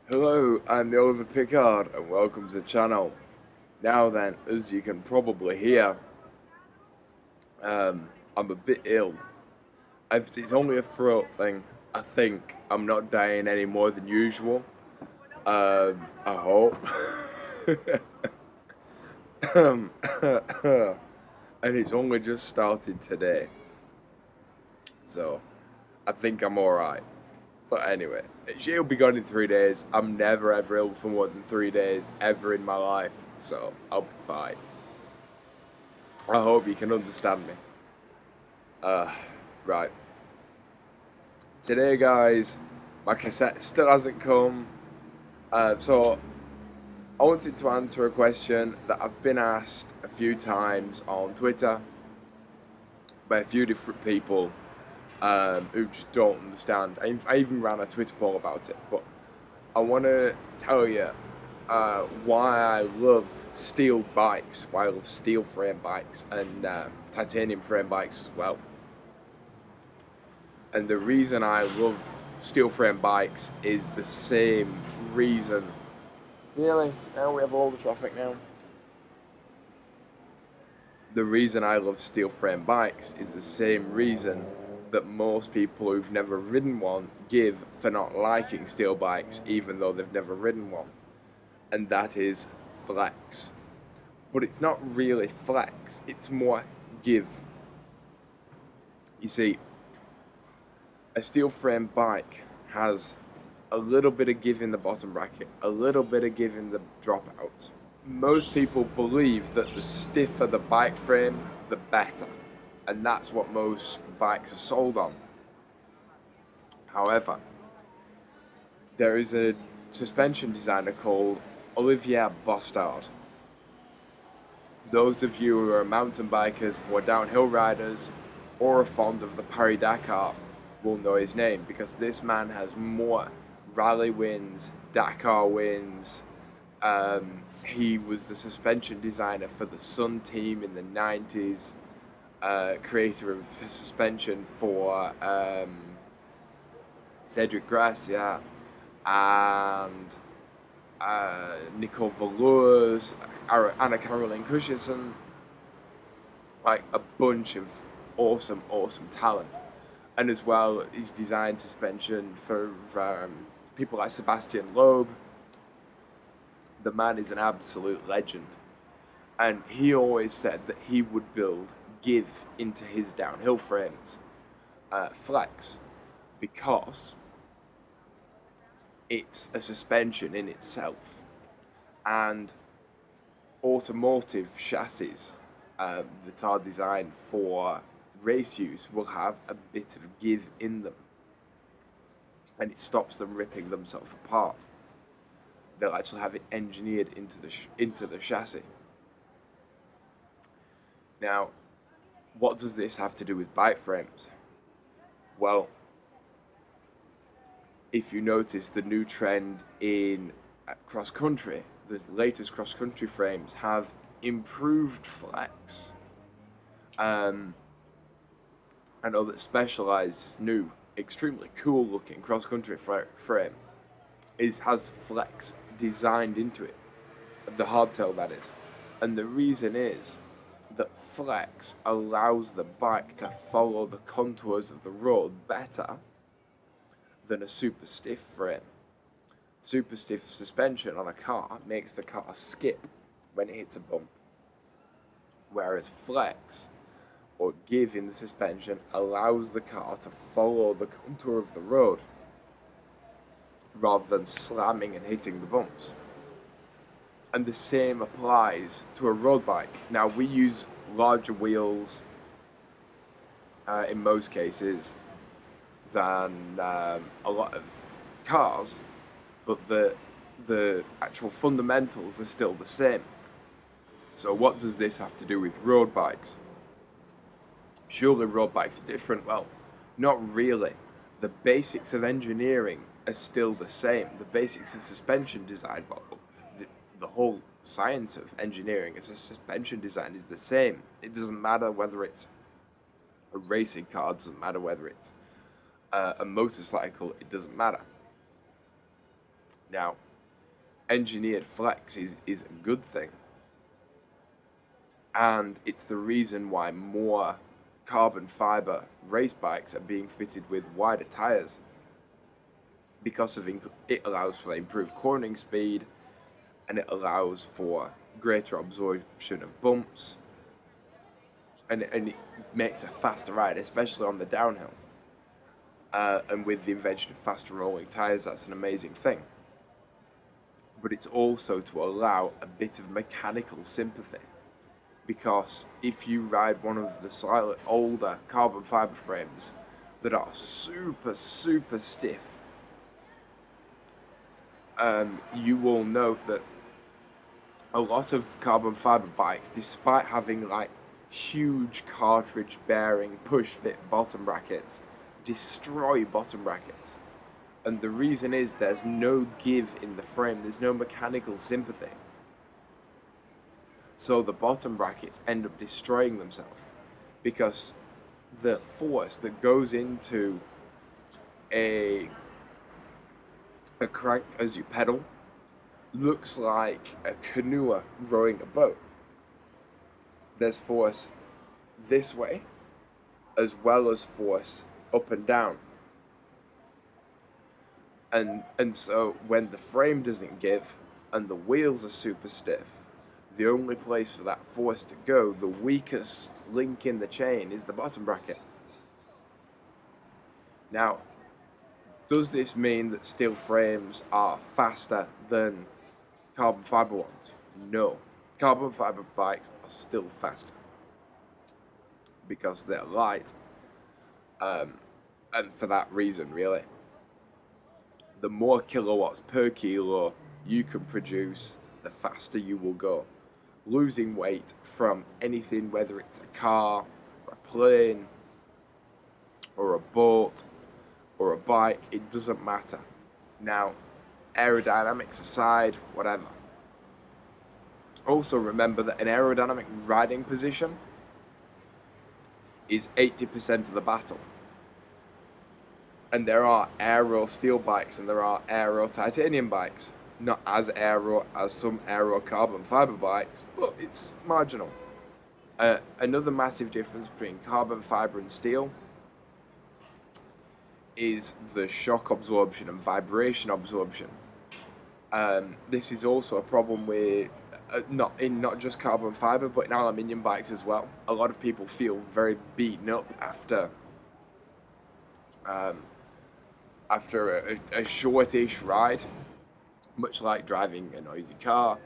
Hello, I'm the Oliver Pickard and welcome to the channel. Now then, as you can probably hear, I'm a bit ill. It's only a throat thing. I think I'm not dying any more than usual. I hope. And it's only just started today. So, I think I'm alright. But anyway, she'll be gone in 3 days. I'm never ever ill for more than 3 days ever in my life, so I'll be fine. I hope you can understand me. Right. Today, guys, my cassette still hasn't come. So I wanted to answer a question that I've been asked a few times on Twitter by a few different people who just don't understand. I even ran a Twitter poll about it, but I want to tell you why I love steel bikes, why I love steel frame bikes and titanium frame bikes as well. And the reason I love steel frame bikes is the same reason. Really? Now we have all the traffic now. The reason I love steel frame bikes is the same reason that most people who've never ridden one give for not liking steel bikes even though they've never ridden one. And that is flex. But it's not really flex, it's more give. You see, a steel frame bike has a little bit of give in the bottom bracket, a little bit of give in the dropouts. Most people believe that the stiffer the bike frame, the better. And that's what most bikes are sold on. However, there is a suspension designer called Olivier Bostard. Those of you who are mountain bikers or downhill riders or are fond of the Paris-Dakar will know his name, because this man has more rally wins, Dakar wins. He was the suspension designer for the Sun team in the 90s, creator of suspension for Cedric Gracia and Nicole Valeurs, Anna Caroline Cushinson, like a bunch of awesome talent. And as well, he's designed suspension for people like Sebastian Loeb. The man is an absolute legend. And he always said that he would build give into his downhill frames, flex, because it's a suspension in itself. And automotive chassis that are designed for race use will have a bit of give in them, and it stops them ripping themselves apart. They'll actually have it engineered into the chassis. Now, what does this have to do with bike frames? Well, if you notice the new trend in cross country, the latest cross country frames have improved flex. I know that Specialized's new, extremely cool looking cross-country frame has flex designed into it, the hardtail that is. And the reason is that flex allows the bike to follow the contours of the road better than a super stiff frame. Super stiff suspension on a car makes the car skip when it hits a bump, whereas flex or give in the suspension allows the car to follow the contour of the road rather than slamming and hitting the bumps. And the same applies to a road bike. Now, we use larger wheels in most cases than a lot of cars, but the actual fundamentals are still the same. So what does this have to do with road bikes? Surely road bikes are different. Well, not really. The basics of engineering are still the same. The basics of suspension design, well, the whole science of engineering as a suspension design is the same. It doesn't matter whether it's a racing car, it doesn't matter whether it's a motorcycle, it doesn't matter. Now, engineered flex is a good thing, and it's the reason why more carbon fiber race bikes are being fitted with wider tires, because it allows for improved cornering speed, and it allows for greater absorption of bumps, and it makes a faster ride, especially on the downhill. And with the invention of faster rolling tires, that's an amazing thing. But it's also to allow a bit of mechanical sympathy, because if you ride one of the slightly older carbon fiber frames that are super stiff, you will note that a lot of carbon fiber bikes, despite having like huge cartridge bearing push fit bottom brackets, destroy bottom brackets. And the reason is there's no give in the frame, there's no mechanical sympathy. So the bottom brackets end up destroying themselves, because the force that goes into a crank as you pedal looks like a canoe rowing a boat. There's force this way as well as force up and down. And so when the frame doesn't give and the wheels are super stiff, the only place for that force to go, the weakest link in the chain, is the bottom bracket. Now, does this mean that steel frames are faster than carbon fiber ones? No. Carbon fiber bikes are still faster because they're light, and for that reason, really. The more kilowatts per kilo you can produce, the faster you will go. Losing weight from anything, whether it's a car, or a plane, or a boat, or a bike, it doesn't matter. Now, aerodynamics aside, whatever. Also remember that an aerodynamic riding position is 80% of the battle. And there are aero steel bikes and there are aero titanium bikes. Not as aero as some aero carbon fiber bikes, but it's marginal. Another massive difference between carbon fiber and steel is the shock absorption and vibration absorption. This is also a problem with not just carbon fiber, but in aluminium bikes as well. A lot of people feel very beaten up after a shortish ride, much like driving a noisy car,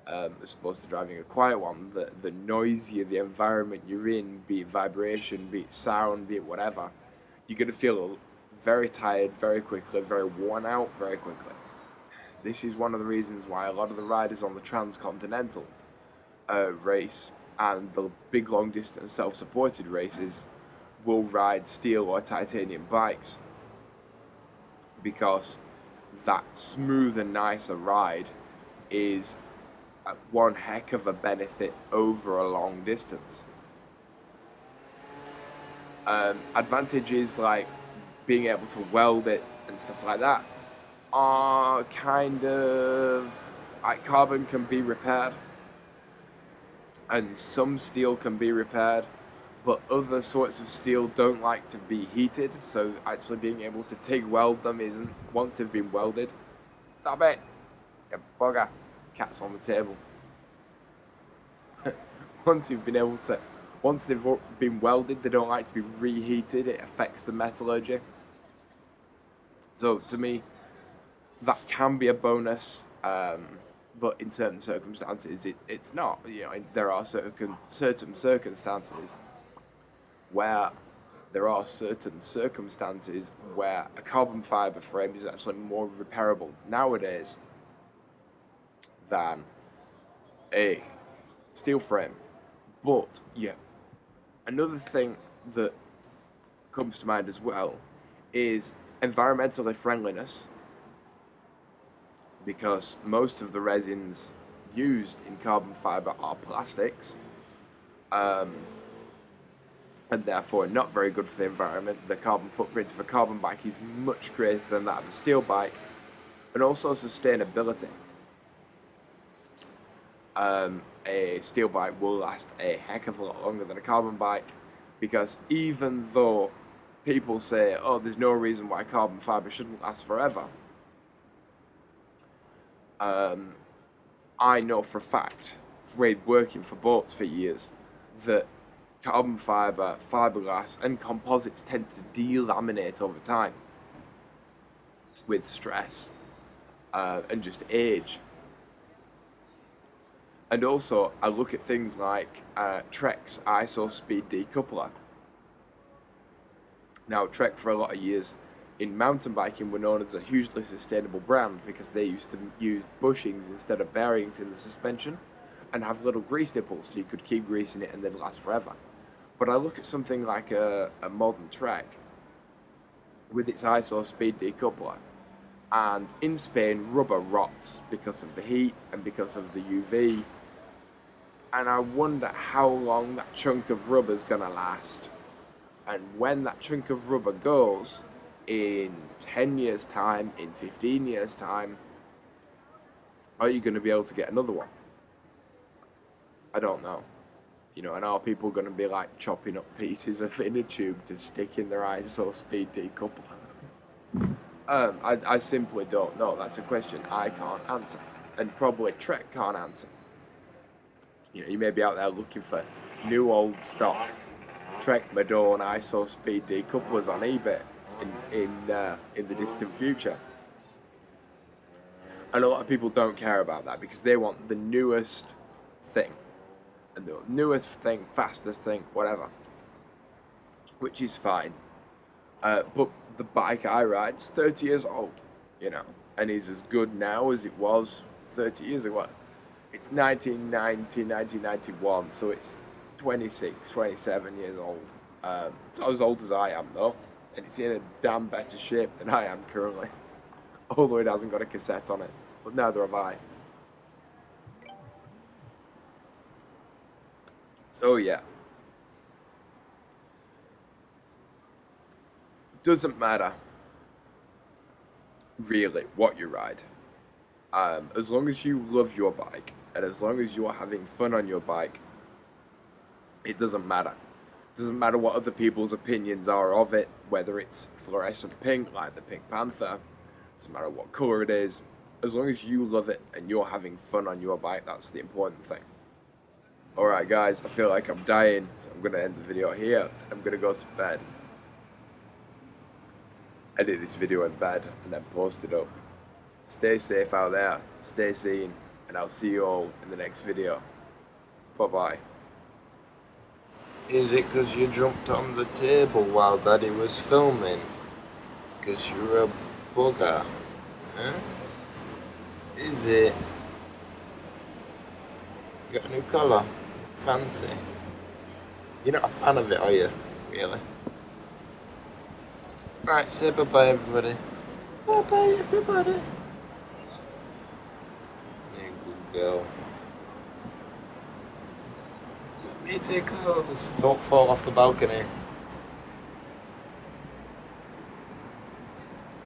as opposed to driving a quiet one. The noisier the environment you're in, be it vibration, be it sound, be it whatever, you're going to feel very tired very quickly, very worn out very quickly. This is one of the reasons why a lot of the riders on the transcontinental race and the big long distance self-supported races will ride steel or titanium bikes, because that smooth and nicer ride is one heck of a benefit over a long distance. Advantages like being able to weld it and stuff like that are kind of like carbon can be repaired and some steel can be repaired, but other sorts of steel don't like to be heated, so actually being able to TIG weld them isn't. Once they've been welded, stop it, you bugger, cat's on the table. Once they've been welded, they don't like to be reheated. It affects the metallurgy. So to me, that can be a bonus, but in certain circumstances, it's not. You know, there are certain circumstances where a carbon fiber frame is actually more repairable nowadays than a steel frame. But yeah, another thing that comes to mind as well is environmentally friendliness, because most of the resins used in carbon fiber are plastics, and therefore not very good for the environment. The carbon footprint of a carbon bike is much greater than that of a steel bike, And also sustainability. A steel bike will last a heck of a lot longer than a carbon bike, because even though people say, oh, there's no reason why carbon fiber shouldn't last forever, I know for a fact, from working for boats for years, that carbon fiber, fiberglass, and composites tend to delaminate over time with stress and just age. And also, I look at things like Trek's ISO speed decoupler. Now, Trek for a lot of years in mountain biking were known as a hugely sustainable brand because they used to use bushings instead of bearings in the suspension and have little grease nipples so you could keep greasing it and they'd last forever. But I look at something like a modern Trek with its ISO speed decoupler, and in Spain rubber rots because of the heat and because of the UV, and I wonder how long that chunk of rubber is going to last. And when that chunk of rubber goes, in 10 years time, in 15 years time, are you going to be able to get another one? I don't know. You know, and are people going to be like chopping up pieces of inner tube to stick in their ISO speed decoupler? I simply don't know. That's a question I can't answer, and probably Trek can't answer. You know, you may be out there looking for new old stock Trek Madone ISO speed decouplers on eBay in the distant future. And a lot of people don't care about that because they want the newest thing. And the newest thing, fastest thing, whatever. Which is fine. But the bike I ride is 30 years old, you know, and is as good now as it was 30 years ago. It's 1990, 1991, so it's 26, 27 years old. It's not as old as I am, though, and it's in a damn better shape than I am currently. Although it hasn't got a cassette on it, but neither have I. So, yeah. Doesn't matter, really, what you ride. As long as you love your bike, and as long as you're having fun on your bike, it doesn't matter. It doesn't matter what other people's opinions are of it, whether it's fluorescent pink like the Pink Panther, it doesn't matter what colour it is. As long as you love it and you're having fun on your bike, that's the important thing. Alright guys, I feel like I'm dying, so I'm going to end the video here. I'm going to go to bed. Edit this video in bed and then post it up. Stay safe out there, stay seen, and I'll see you all in the next video. Bye bye. Is it because you jumped on the table while Daddy was filming? Because you're a bugger? Huh? Is it? You got a new colour? Fancy? You're not a fan of it, are you? Really? Right, say bye-bye everybody. Bye-bye everybody. You good girl. Take me to clothes. Don't fall off the balcony.